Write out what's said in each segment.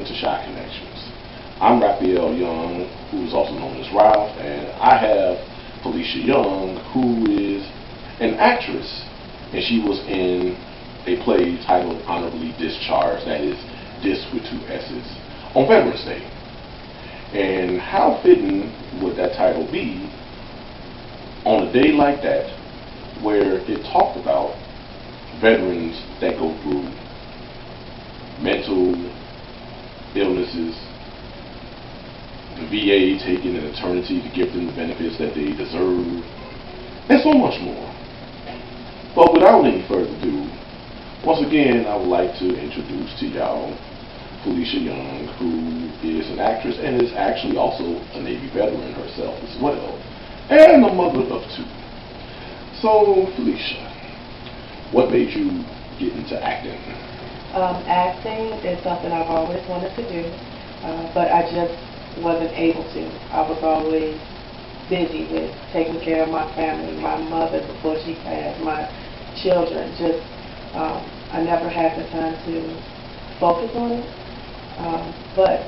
welcome to Shy Connections. I'm Felecia Young, who is also known as Ralph, and I have Felecia Young, who is an actress, and she was in a play titled Honorably Discharged, that is, Dis with two S's, on Veterans Day. And how fitting would that title be on a day like that, where it talked about veterans that go through mental illnesses, the VA taking an eternity to give them the benefits that they deserve, and so much more. But without any further ado, once again, I would like to introduce to y'all Felecia Young, who is an actress and is actually also a Navy veteran herself as well, and a mother of two. So, Felecia, what made you get into acting? Acting is something I've always wanted to do, but I just wasn't able to. I was always busy with taking care of my family, my mother before she passed, my children. I never had the time to focus on it. But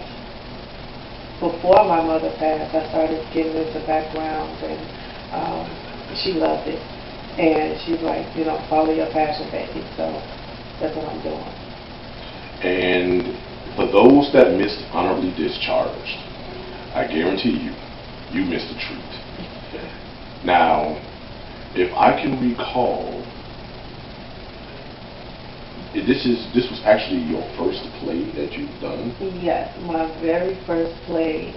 before my mother passed, I started getting into background, and she loved it. And she's like, follow your passion, baby. So that's what I'm doing. And for those that missed Honorably Discharged, I guarantee you missed a treat. Now, if I can recall, this was actually your first play that you've done? Yes, my very first play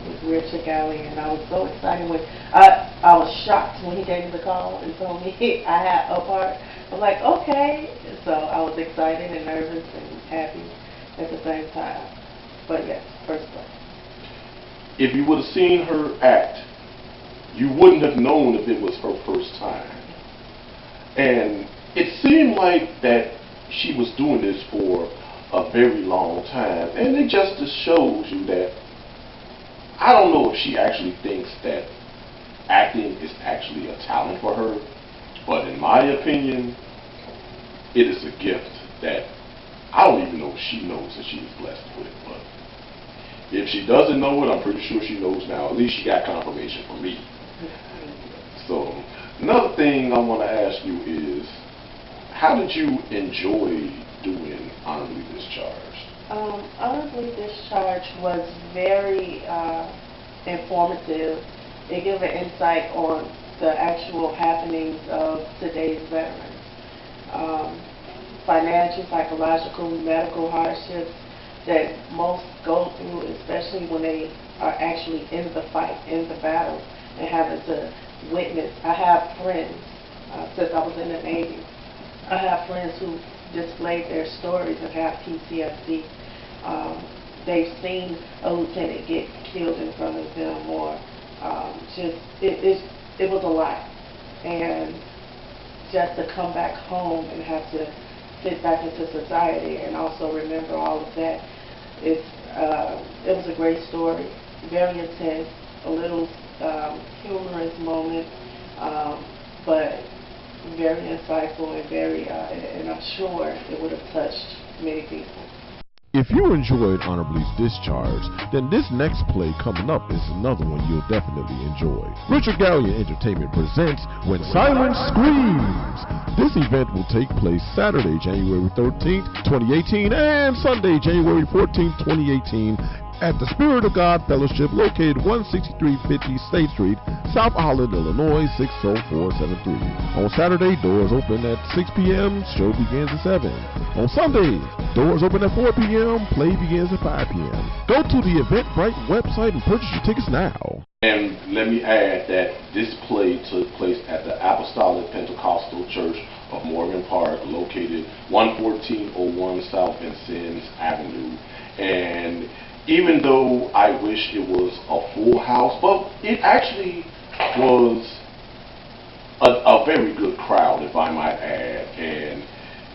with Richard Gallion. I was so excited when I was shocked when he gave me the call and told me I had a part. I'm like, okay. So I was excited and nervous and happy at the same time. But yes, first play. If you would have seen her act, you wouldn't have known if it was her first time. And it seemed like that she was doing this for a very long time. And it just shows you that I don't know if she actually thinks that acting is actually a talent for her, but in my opinion, it is a gift that I don't even know if she knows that she is blessed with. But if she doesn't know it, I'm pretty sure she knows now. At least she got confirmation from me. So another thing I want to ask you is, how did you enjoy doing Honorably Discharged? Honorably Discharged was very informative. It gave an insight on the actual happenings of today's veterans. Financial, psychological, medical hardships that most go through, especially when they are actually in the fight, in the battle, and having to witness. I have friends, since I was in the Navy, I have friends who displayed their stories and have PTSD. They've seen a lieutenant get killed in front of them, or it was a lot. And just to come back home and have to fit back into society and also remember all of that, it was a great story, very intense, a little humorous moment, but very insightful and and I'm sure it would have touched many people. If you enjoyed Honorably Discharged, then this next play coming up is another one you'll definitely enjoy. Richard Gallion Entertainment presents When Silence Screams. This event will take place Saturday, January 13th, 2018, and Sunday, January 14th, 2018, at the Spirit of God Fellowship, located 16350 State Street, South Holland, Illinois, 60473. On Saturday, doors open at 6 p.m., show begins at 7. On Sunday, doors open at 4 p.m., play begins at 5 p.m. Go to the Eventbrite website and purchase your tickets now. And let me add that this play took place at the Apostolic Pentecostal Church of Morgan Park, located 11401 South Vincennes Avenue. And even though I wish it was a full house, but it actually was a very good crowd, if I might add. And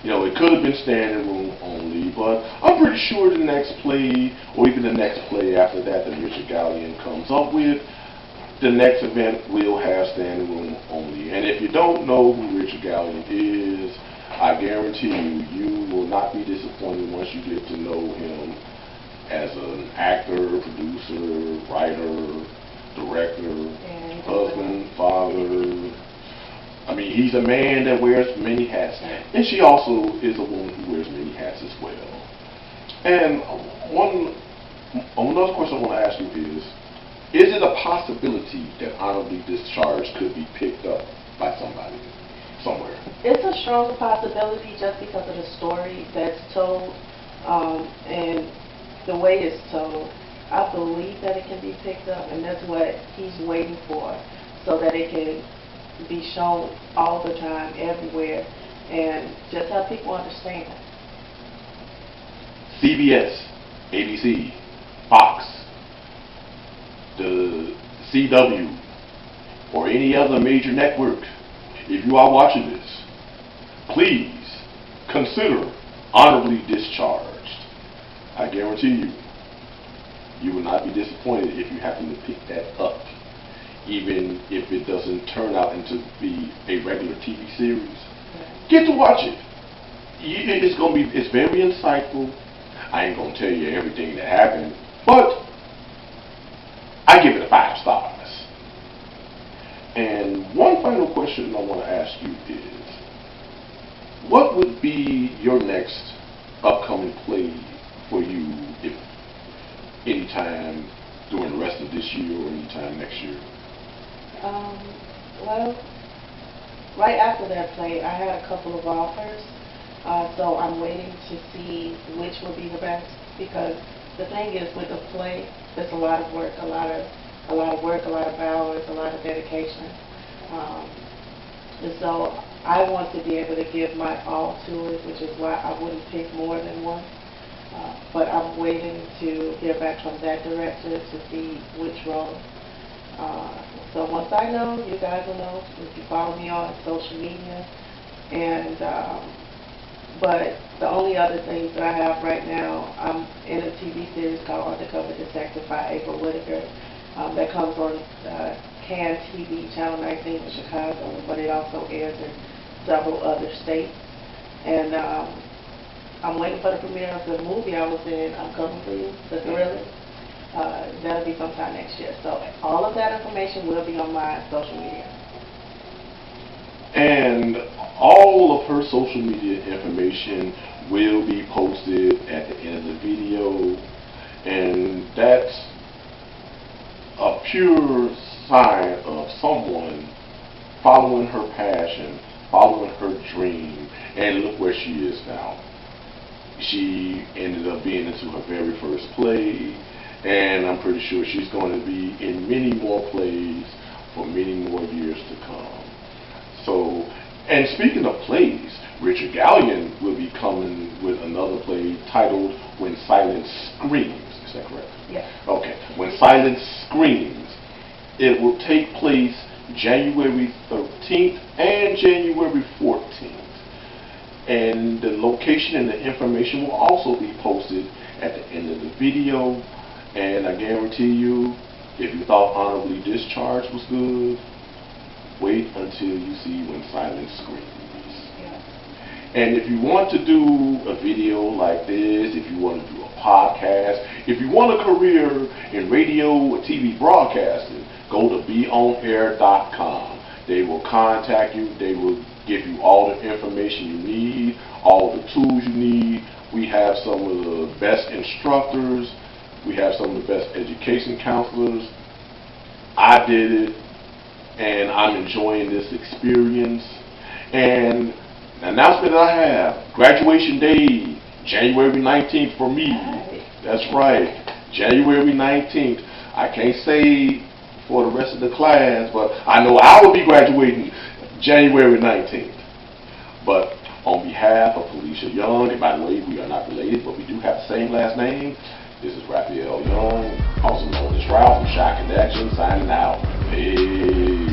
it could have been standing room only, but I'm pretty sure the next play, or even the next play after that Richard Gallion comes up with, the next event will have standing room only. And if you don't know who Richard Gallion is, I guarantee you will not be disappointed once you get to know him as as an actor, producer, writer, director, husband, father. I mean, he's a man that wears many hats. And she also is a woman who wears many hats as well. And another question I want to ask you is it a possibility that honorably discharged could be picked up by somebody somewhere? It's a strong possibility just because of the story that's told and the way it's told. I believe that it can be picked up, and that's what he's waiting for, so that it can be shown all the time, everywhere, and just have people understand. CBS, ABC, Fox, the CW, or any other major network, if you are watching this, please consider honorably discharged. I guarantee you will not be disappointed if you happen to pick that up, even if it doesn't turn out into be a regular TV series. Get to watch it. It's very insightful. I ain't gonna tell you everything that happened, but I give it 5 stars. And one final question I want to ask you is, what would be your next upcoming play for you, if anytime during the rest of this year or anytime next year? Well, right after that play, I had a couple of offers, so I'm waiting to see which will be the best, because the thing is, with a play, there's a lot of work, a lot of work, a lot of hours, a lot of dedication. And so I want to be able to give my all to it, which is why I wouldn't pick more than one. But I'm waiting to hear back from that director to see which role. So once I know, you guys will know if you follow me on social media. And but the only other things that I have right now, I'm in a TV series called Undercover Detective by April Whitaker. That comes on CAN TV, Channel 19 in Chicago, but it also airs in several other states. And I'm waiting for the premiere of the movie I was in, I'm Coming For You, the thriller. That'll be sometime next year. So all of that information will be on my social media. And all of her social media information will be posted at the end of the video. And that's a pure sign of someone following her passion, following her dream, and look where she is now. She ended up being into her very first play, and I'm pretty sure she's going to be in many more plays for many more years to come. So, and speaking of plays, Richard Gallion will be coming with another play titled When Silence Screams. Is that correct? Yes. Okay. When Silence Screams. It will take place January 13th and January 14th. And the location and the information will also be posted at the end of the video. And I guarantee you, if you thought Honorably Discharged was good, wait until you see When Silence Screams. Yeah. And if you want to do a video like this, if you want to do a podcast, if you want a career in radio or TV broadcasting, go to beonair.com. They will contact you. They will give you all the information you need, all the tools you need. We have some of the best instructors. We have some of the best education counselors. I did it, and I'm enjoying this experience. And the announcement that I have, graduation day, January 19th for me. That's right, January 19th. I can't say for the rest of the class, but I know I will be graduating January 19th. But on behalf of Felecia Young, and by the way, we are not related, but we do have the same last name. This is Felecia Young, also known as Ralph from Shy Connection, signing out. Peace.